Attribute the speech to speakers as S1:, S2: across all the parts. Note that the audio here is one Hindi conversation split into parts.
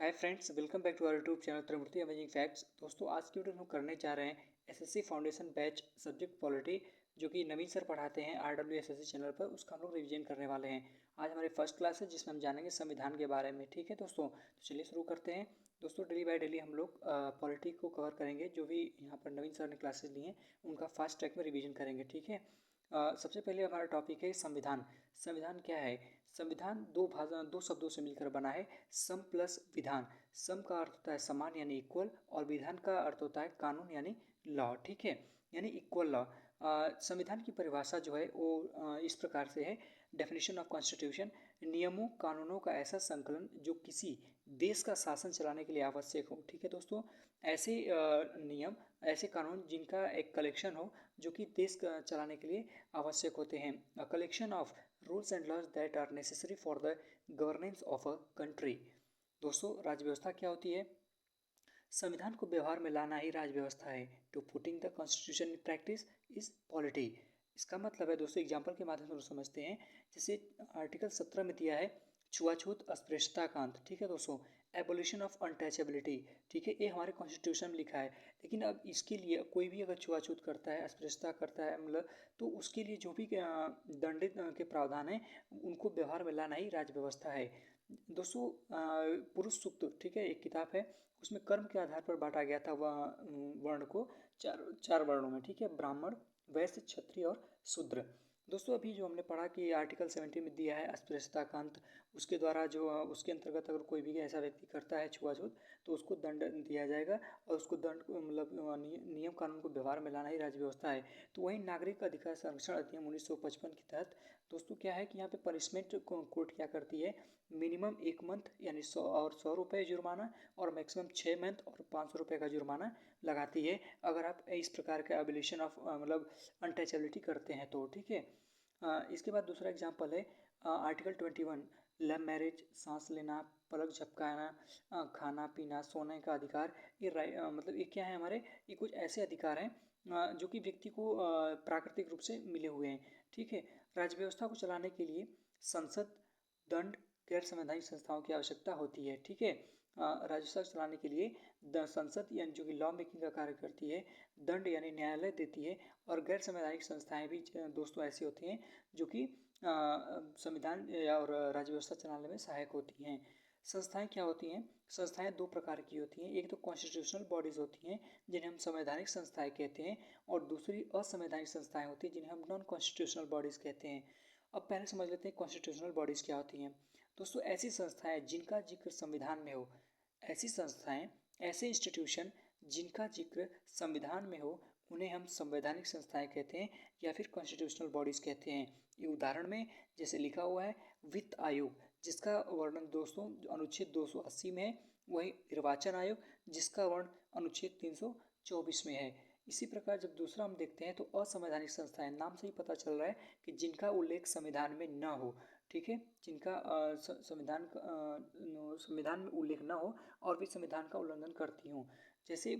S1: Hi friends, welcome back to our YouTube channel Trimurti amazing facts. दोस्तों, आज की वीडियो हम करने जा रहे हैं SSC foundation batch subject polity, जो कि नवीन सर पढ़ाते हैं आरडब्ल्यू एसएससी चैनल पर। उसका हम लोग रिवीजन करने वाले हैं। आज हमारी फर्स्ट क्लास है जिसमें हम जानेंगे संविधान के बारे में। ठीक है दोस्तों, तो चलिए शुरू करते हैं। दोस्तों, डेली बाय डेली हम लोग पॉलिटी को कवर करेंगे। जो भी यहाँ पर नवीन सर ने क्लासेस ली हैं उनका फास्ट ट्रैक में रिवीजन करेंगे। ठीक है। सबसे पहले हमारा टॉपिक है संविधान। संविधान क्या है? संविधान दो शब्दों से मिलकर बना है, सम प्लस विधान। सम का अर्थ होता है समान यानी इक्वल, और विधान का अर्थ होता है कानून यानी लॉ। ठीक है, यानी इक्वल लॉ। संविधान की परिभाषा जो है वो इस प्रकार से है। डेफिनेशन ऑफ कॉन्स्टिट्यूशन: नियमों कानूनों का ऐसा संकलन जो किसी देश का शासन चलाने के लिए आवश्यक हो। ठीक है दोस्तों, ऐसे नियम, ऐसे कानून जिनका एक कलेक्शन हो जो कि देश चलाने के लिए आवश्यक होते हैं। A collection of rules and laws that are necessary for the governance of a country. दोस्तों, राज्य व्यवस्था क्या होती है? संविधान को व्यवहार में लाना ही राज्य व्यवस्था है। To putting the constitution in practice is polity. इसका मतलब है दोस्तों, एग्जाम्पल के माध्यम से हम समझते हैं। जैसे आर्टिकल 17 में दिया है छुआछूत अस्पृश्यता का अंत। ठीक है दोस्तों, एबोलिशन ऑफ अनटचेबिलिटी। ठीक है, ये हमारे कॉन्स्टिट्यूशन में लिखा है। लेकिन अब इसके लिए कोई भी अगर छुआछूत करता है, अस्पृश्यता करता है, मतलब तो उसके लिए जो भी दंडित के प्रावधान है उनको व्यवहार में लाना ही राज्य व्यवस्था है। दोस्तों, पुरुष सूक्त, ठीक है, एक किताब है, उसमें कर्म के आधार पर बांटा गया था वर्ण को चार चार वर्णों में। ठीक है, ब्राह्मण, वैश्य, क्षत्रिय और शूद्र। दोस्तों, अभी जो हमने पढ़ा कि आर्टिकल 70 में दिया है अस्पृश्यता का अंत, उसके द्वारा जो उसके अंतर्गत अगर कोई भी ऐसा व्यक्ति करता है छुआछूत तो उसको दंड दिया जाएगा, और उसको दंड मतलब नियम कानून को व्यवहार में लाना ही राज्य व्यवस्था है। तो वहीं नागरिक अधिकार संरक्षण अधिनियम 1955 के तहत दोस्तों क्या है कि यहाँ पे पनिशमेंट कोर्ट क्या करती है, मिनिमम 1 मंथ यानी 100 रुपये जुर्माना, और मैक्सिमम 6 मंथ और 500 रुपये का जुर्माना लगाती है अगर आप इस प्रकार का एबोलिशन ऑफ मतलब अनटचेबिलिटी करते हैं तो। ठीक है। इसके बाद दूसरा एग्जाम्पल है आर्टिकल 21, लव मैरिज, सांस लेना, पलक झपकाना, खाना पीना, सोने का अधिकार। ये मतलब ये क्या है हमारे, ये कुछ ऐसे अधिकार हैं जो कि व्यक्ति को प्राकृतिक रूप से मिले हुए हैं। ठीक है। राज्य व्यवस्था को चलाने के लिए संसद, दंड, गैर संवैधानिक संस्थाओं की आवश्यकता होती है। ठीक है। राज्य व्यवस्था चलाने के लिए संसद यानी जो कि लॉ मेकिंग का कार्य करती है, दंड यानी न्यायालय देती है, और गैर संवैधानिक संस्थाएं भी दोस्तों ऐसी होती हैं जो कि संविधान और राज्य व्यवस्था चलाने में सहायक होती हैं। संस्थाएं क्या होती हैं? संस्थाएं दो प्रकार की होती हैं। एक तो कॉन्स्टिट्यूशनल बॉडीज होती हैं जिन्हें हम संवैधानिक संस्थाएं कहते हैं, और दूसरी असंवैधानिक संस्थाएं होती हैं जिन्हें हम नॉन कॉन्स्टिट्यूशनल बॉडीज कहते हैं। अब पहले समझ लेते हैं कॉन्स्टिट्यूशनल बॉडीज क्या होती हैं। दोस्तों, ऐसी संस्थाएं जिनका जिक्र संविधान में हो, ऐसी संस्थाएं, ऐसे इंस्टीट्यूशन जिनका जिक्र संविधान में हो, उन्हें हम संवैधानिक संस्थाएं कहते हैं या फिर कॉन्स्टिट्यूशनल बॉडीज कहते हैं। ये उदाहरण में जैसे लिखा हुआ है वित्त आयोग, जिसका वर्णन दोस्तों अनुच्छेद 280 में है। वही निर्वाचन आयोग, जिसका वर्ण अनुच्छेद 324 में है। इसी प्रकार जब दूसरा हम देखते हैं तो असंवैधानिक संस्थाएं, नाम से ही पता चल रहा है कि जिनका उल्लेख संविधान में न हो। ठीक है, जिनका संविधान में उल्लेख न हो और भी संविधान का उल्लंघन करती हूँ। जैसे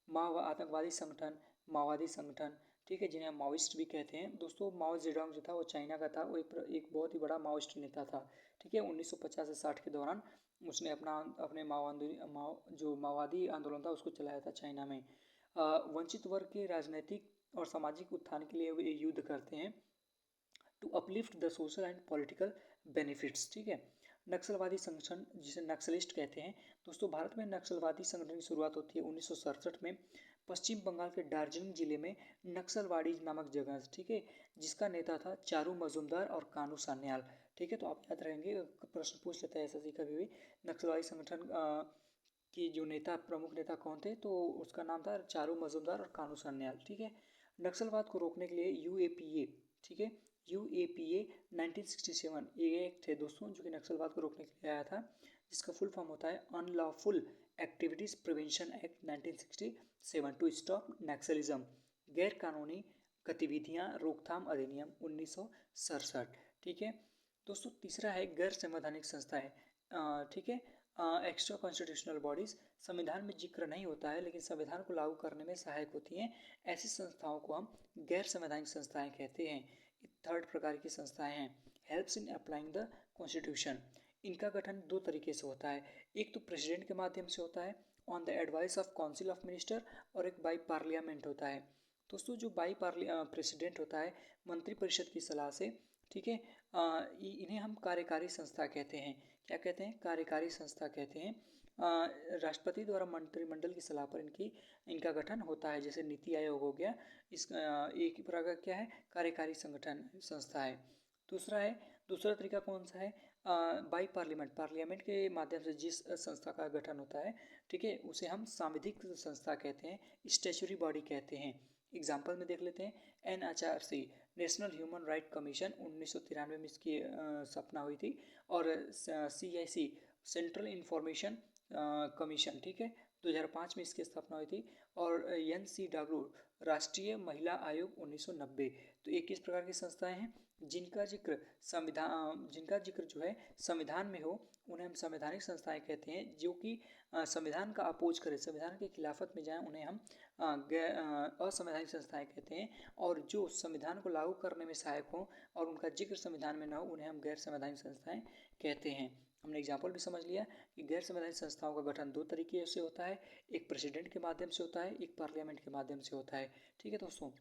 S1: आतंकवादी संगठन, माओवादी संगठन। ठीक है, जिन्हें हम माओइस्ट भी कहते हैं। दोस्तों, माओ जेडोंग जो था वो चाइना का था। वो एक बहुत ही बड़ा माओइस्ट नेता था। ठीक है, 1950 से 60 के दौरान उसने अपने जो माओवादी आंदोलन था उसको चलाया था चाइना में। वंचित वर्ग के राजनीतिक और सामाजिक उत्थान के लिए वे युद्ध करते हैं, to uplift the social and political benefits. ठीक है। नक्सलवादी संगठन, जिसे नक्सलिस्ट कहते हैं। दोस्तों, भारत में नक्सलवादी संगठन की शुरुआत होती है 1967 में पश्चिम बंगाल के दार्जिलिंग जिले में नक्सलवाड़ी नामक जगह से। ठीक है, जिसका नेता था चारू मजुमदार और कानू सान्याल। ठीक है, तो आप याद रहेंगे, प्रश्न पूछ लेता है ऐसा कभी भी। नक्सलवादी संगठन की जो नेता, प्रमुख नेता कौन थे, तो उसका नाम था चारू मजुमदार और कानू सान्याल। ठीक है। नक्सलवाद को रोकने के लिए यूएपीए, ठीक है, यूएपीए 1967 ये एक्ट है दोस्तों जो कि नक्सलवाद को रोकने के लिए आया था, जिसका फुल फॉर्म होता है unlawful activities prevention act 1967 to stop naxalism, गैर कानूनी गतिविधियां रोकथाम अधिनियम 1967। ठीक है दोस्तों, तीसरा है गैर संवैधानिक संस्थाएं। ठीक है, एक्स्ट्रा कॉन्स्टिट्यूशनल बॉडीज, संविधान में जिक्र नहीं होता है लेकिन संविधान को लागू करने में सहायक होती हैं। ऐसी संस्थाओं को हम गैर संवैधानिक संस्थाएं कहते हैं। थर्ड प्रकार की संस्थाएं हैं helps in applying the constitution. इनका गठन दो तरीके से होता है। एक तो प्रेसिडेंट के माध्यम से होता है on the advice of council of minister, और एक बाई पार्लियामेंट होता है। दोस्तों जो बाई प्रेसिडेंट होता है मंत्रिपरिषद की सलाह से, ठीक है, इन्हें हम कार्यकारी संस्था कहते हैं। क्या कहते हैं? कार्यकारी संस्था कहते हैं। राष्ट्रपति द्वारा मंत्रिमंडल की सलाह पर इनका गठन होता है। जैसे नीति आयोग हो गया, इस एक ही प्रकार का क्या है, कार्यकारी संगठन संस्था है। दूसरा तरीका कौन सा है? बाई पार्लियामेंट के माध्यम से जिस संस्था का गठन होता है, ठीक है, उसे हम सांविधिक संस्था कहते हैं, स्टैच्यूटरी बॉडी कहते हैं। एग्जाम्पल में देख लेते हैं, NHRC national human right commission 1993 में इसकी स्थापना हुई थी, और CIC सेंट्रल इंफॉर्मेशन कमीशन, ठीक है, 2005 में इसकी स्थापना हुई थी, और NCW राष्ट्रीय महिला आयोग 1990। तो एक किस प्रकार की संस्थाएं हैं जिनका जिक्र जो है संविधान में हो, उन्हें हम संवैधानिक संस्थाएं कहते हैं। जो कि संविधान का अपोज करें, संविधान के खिलाफत में जाएं, उन्हें हम असंवैधानिक संस्थाएं कहते हैं। और जो संविधान को लागू करने में सहायक हों और उनका जिक्र संविधान में न हो, उन्हें हम गैर संवैधानिक संस्थाएं कहते हैं। हमने एग्जाम्पल भी समझ लिया कि गैर संवैधानिक संस्थाओं का गठन दो तरीके से होता है, एक प्रेसिडेंट के माध्यम से होता है, एक पार्लियामेंट के माध्यम से होता है। ठीक है दोस्तों,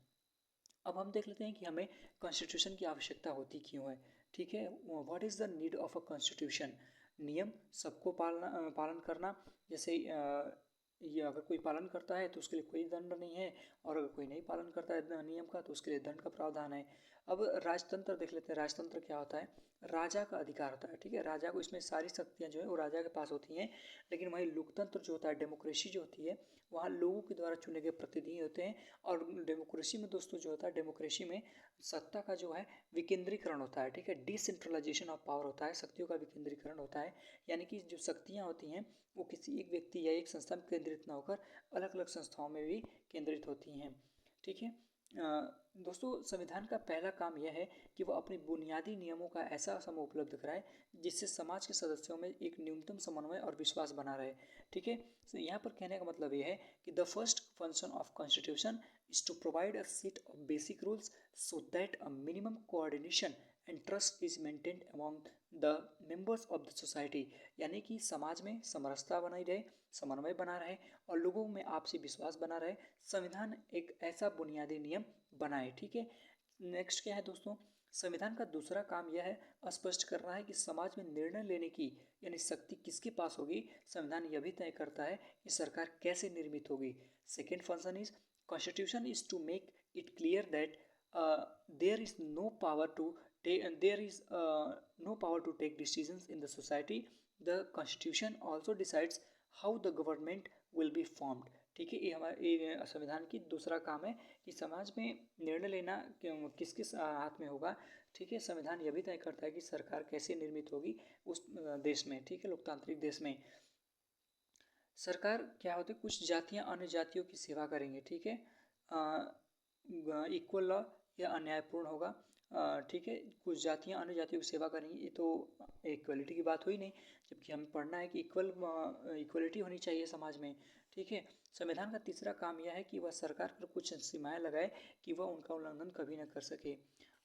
S1: अब हम देख लेते हैं कि हमें कॉन्स्टिट्यूशन की आवश्यकता होती क्यों है। ठीक है, what is the need of a constitution? नियम सबको पालन करना। जैसे ये अगर कोई पालन करता है तो उसके लिए कोई दंड नहीं है, और अगर कोई नहीं पालन करता है नियम का तो उसके लिए दंड का प्रावधान है। अब राजतंत्र देख लेते हैं। राजतंत्र क्या होता है? राजा का अधिकार होता है। ठीक है, राजा को इसमें सारी शक्तियाँ जो है वो राजा के पास होती हैं। लेकिन वहीं लोकतंत्र जो होता है, डेमोक्रेसी जो होती है, वहाँ लोगों के द्वारा चुने गए प्रतिनिधि होते हैं। और डेमोक्रेसी में दोस्तों जो होता है, डेमोक्रेसी में सत्ता का जो है विकेंद्रीकरण होता है। ठीक है, डिसेंट्रलाइजेशन ऑफ पावर होता है, शक्तियों का विकेंद्रीकरण होता है। यानी कि जो शक्तियाँ होती हैं वो किसी एक व्यक्ति या एक संस्था में केंद्रित ना होकर अलग अलग संस्थाओं में भी केंद्रित होती हैं। ठीक है दोस्तों, संविधान का पहला काम यह है कि वह अपने बुनियादी नियमों का ऐसा समूह उपलब्ध कराए जिससे समाज के सदस्यों में एक न्यूनतम समन्वय और विश्वास बना रहे। ठीक है, तो यहाँ पर कहने का मतलब यह है कि the first function of constitution is to provide a set of basic rules so that a minimum coordination and trust is maintained among the members of the society। यानी कि समाज में समरसता बनाई रहे, समन्वय बना रहे और लोगों में आपसी विश्वास बना रहे। संविधान एक ऐसा बुनियादी नियम बनाए। ठीक है, नेक्स्ट क्या है दोस्तों? संविधान का दूसरा काम यह है स्पष्ट करना है कि समाज में निर्णय लेने की यानी शक्ति किसके पास होगी। संविधान यह भी तय करता है कि सरकार कैसे निर्मित होगी। Second function is Constitution is to make it clear that there is no power to take decisions in the society. The Constitution also decides how the government will be formed। ठीक है, ये हमारे संविधान की दूसरा काम है कि समाज में निर्णय लेना किस किस हाथ में होगा। ठीक है, संविधान यह भी तय करता है कि सरकार कैसे निर्मित होगी उस देश में। ठीक है, लोकतांत्रिक देश में सरकार क्या होती है, कुछ जातियां अन्य जातियों की सेवा करेंगे। ठीक है, इक्वल लॉ या अन्यायपूर्ण होगा। ठीक है, कुछ जातियां अन्य जातियों की सेवा करेंगी, ये तो इक्वलिटी की बात हुई नहीं, जबकि हमें पढ़ना है कि इक्वलिटी होनी चाहिए समाज में। ठीक है, संविधान का तीसरा काम यह है कि वह सरकार पर कुछ सीमाएं लगाए कि वह उनका उल्लंघन कभी न कर सके।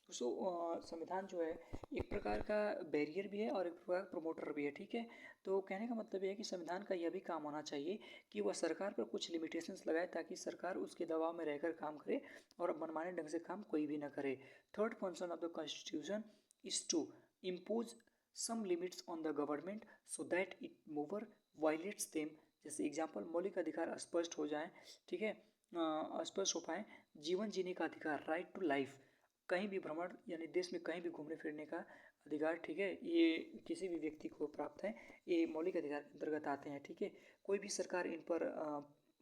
S1: दोस्तों संविधान जो है एक प्रकार का बैरियर भी है और एक प्रकार का प्रमोटर भी है। ठीक है, तो कहने का मतलब यह है कि संविधान का यह भी काम होना चाहिए कि वह सरकार पर कुछ लिमिटेशंस लगाए ताकि सरकार उसके दबाव में रहकर काम करे और मनमाने ढंग से काम कोई भी ना करे। Third function of the constitution is to impose some limits on the government so that it mover violates them. जैसे एग्जाम्पल, मौलिक अधिकार स्पष्ट हो जाए। ठीक है, स्पष्ट हो पाए। जीवन जीने का अधिकार, राइट टू लाइफ, कहीं भी भ्रमण यानी देश में कहीं भी घूमने फिरने का अधिकार। ठीक है, ये किसी भी व्यक्ति को प्राप्त है, ये मौलिक अधिकार के अंतर्गत आते हैं। ठीक है, कोई भी सरकार इन पर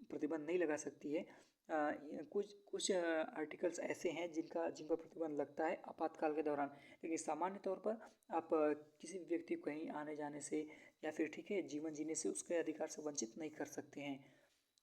S1: प्रतिबंध नहीं लगा सकती है। कुछ आर्टिकल्स ऐसे हैं जिन पर प्रतिबंध लगता है आपातकाल के दौरान, लेकिन सामान्य तौर पर आप किसी भी व्यक्ति को कहीं आने जाने से या फिर ठीक है जीवन जीने से उसके अधिकार से वंचित नहीं कर सकते हैं।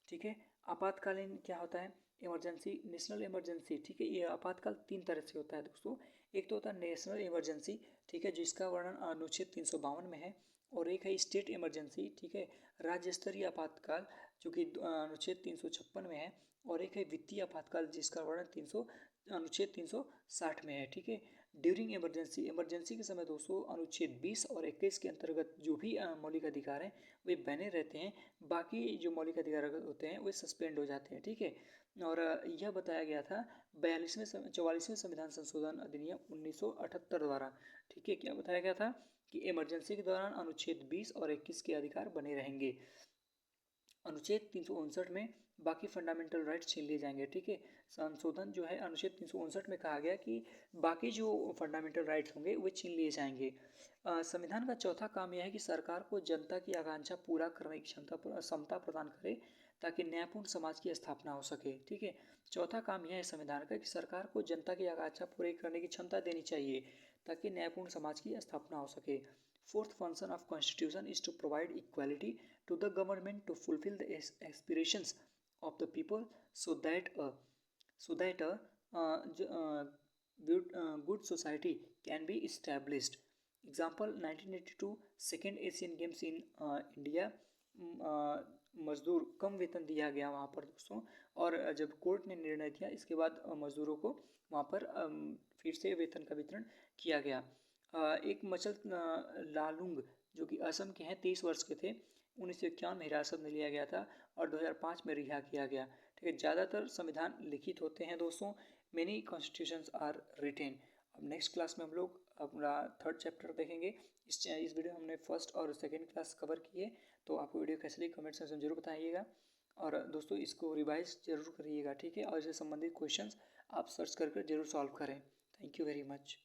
S1: ठीक है, आपातकालीन क्या होता है? Emergency, national emergency. ठीक है, ये आपातकाल तीन तरह से होता है दोस्तों। एक तो होता है नेशनल इमरजेंसी, ठीक है, जिसका वर्णन अनुच्छेद 352 में है। और एक है स्टेट इमरजेंसी, ठीक है, राज्य स्तरीय आपातकाल, जो कि अनुच्छेद 356 में है। और एक है वित्तीय आपातकाल जिसका वर्णन अनुच्छेद 360 में है। ठीक है, ड्यूरिंग इमरजेंसी, इमरजेंसी के समय दोस्तों अनुच्छेद 20 और 21 के अंतर्गत जो भी मौलिक अधिकार हैं वे बने रहते हैं, बाकी जो मौलिक अधिकार होते हैं वे सस्पेंड हो जाते हैं। ठीक है, और यह बताया गया था 44वें संविधान संशोधन अधिनियम 1978 द्वारा। ठीक है, क्या बताया गया था कि इमरजेंसी के दौरान अनुच्छेद 20 और 21 के अधिकार बने रहेंगे। अनुच्छेद 359 में बाकी फंडामेंटल राइट्स छीन लिए जाएंगे। ठीक है, संशोधन जो है अनुच्छेद 359 में कहा गया कि बाकी जो फंडामेंटल राइट्स होंगे वे छीन लिए जाएंगे। संविधान का चौथा काम यह है कि सरकार को जनता की आकांक्षा पूरा करने की क्षमता प्रदान करे ताकि न्यायपूर्ण समाज की स्थापना हो सके। ठीक है, चौथा काम यह है संविधान का कि सरकार को जनता की आकांक्षा पूरी करने की क्षमता देनी चाहिए ताकि न्यायपूर्ण समाज की स्थापना हो सके। Fourth function of constitution is to provide equality to the government to fulfill the aspirations of the people so that good society can be established. Example 1982 second Asian Games in India, मजदूर कम वेतन दिया गया वहाँ पर दोस्तों, और जब कोर्ट ने निर्णय दिया इसके बाद मजदूरों को वहाँ पर फिर से वेतन का वितरण किया गया। एक मचल लालुंग जो कि असम के हैं 23 वर्ष के थे, 1951 में हिरासत में लिया गया था और 2005 में रिहा किया गया। ठीक है, ज़्यादातर संविधान लिखित होते हैं दोस्तों, मेनी कॉन्स्टिट्यूशंस आर रिटेन। अब नेक्स्ट क्लास में हम लोग अपना थर्ड चैप्टर देखेंगे। इस वीडियो हमने फर्स्ट और सेकेंड क्लास कवर किए, तो आपको वीडियो कैसे लगी कमेंट सेक्शन में जरूर बताइएगा, और दोस्तों इसको रिवाइज जरूर करिएगा। ठीक है, और इससे संबंधित क्वेश्चंस आप सर्च करके जरूर सॉल्व करें। Thank you very much.